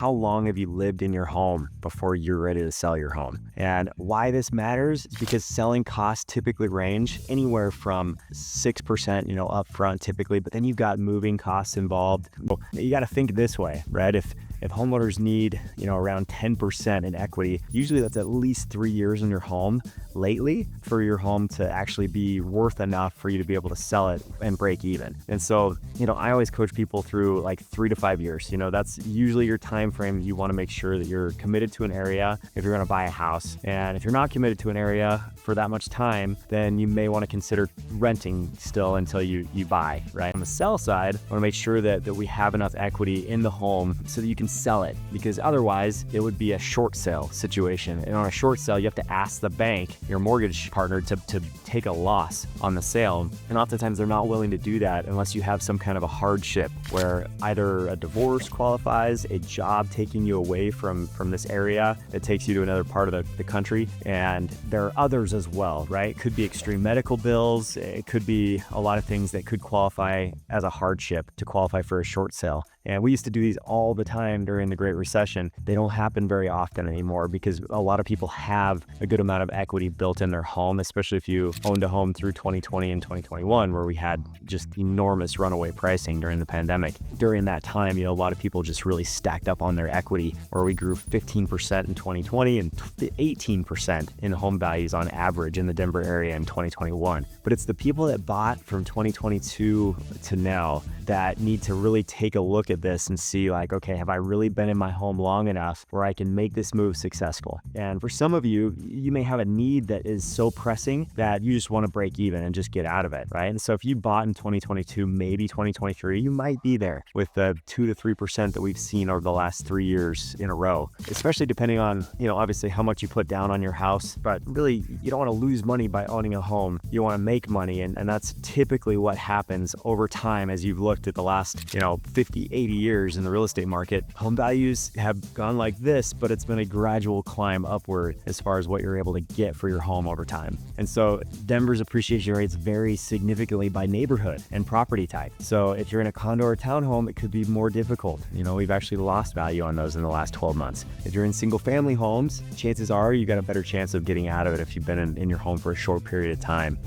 How long have you lived in your home before you're ready to sell your home? And why this matters is because selling costs typically range anywhere from 6%, upfront typically, but then you've got moving costs involved. Well, you got to think this way, right? If homeowners need, around 10% in equity, usually that's at least 3 years in your home lately for your home to actually be worth enough for you to be able to sell it and break even. And so, I always coach people through like 3 to 5 years. That's usually your time frame. You want to make sure that you're committed to an area if you're going to buy a house. And if you're not committed to an area for that much time, then you may want to consider renting still until you buy, right? On the sell side, I want to make sure that we have enough equity in the home so that you can sell it, because otherwise it would be a short sale situation. And on a short sale, you have to ask the bank, your mortgage partner, to take a loss on the sale. And oftentimes they're not willing to do that unless you have some kind of a hardship where either a divorce qualifies, a job taking you away from this area that takes you to another part of the country. And there are others as well, right? It could be extreme medical bills. It could be a lot of things that could qualify as a hardship to qualify for a short sale. And we used to do these all the time during the Great Recession. They don't happen very often anymore because a lot of people have a good amount of equity built in their home, especially if you owned a home through 2020 and 2021, where we had just enormous runaway pricing during the pandemic. During that time, a lot of people just really stacked up on their equity, where we grew 15% in 2020 and 18% in home values on average in the Denver area in 2021. But it's the people that bought from 2022 to now that need to really take a look at this and see like, okay, have I really been in my home long enough where I can make this move successful? And for some of you, you may have a need that is so pressing that you just want to break even and just get out of it, right? And so if you bought in 2022, maybe 2023, you might be there with the 2 to 3% that we've seen over the last 3 years in a row, especially depending on, obviously how much you put down on your house. But really, you don't want to lose money by owning a home. You want to make money. And that's typically what happens over time as you've looked at the last, 50, 80 years in the real estate market. Home values have gone like this, but it's been a gradual climb upward as far as what you're able to get for your home over time. And so Denver's appreciation rates vary significantly by neighborhood and property type. So if you're in a condo or townhome, it could be more difficult. We've actually lost value on those in the last 12 months. If you're in single family homes, chances are you got a better chance of getting out of it if you've been in your home for a short period of time.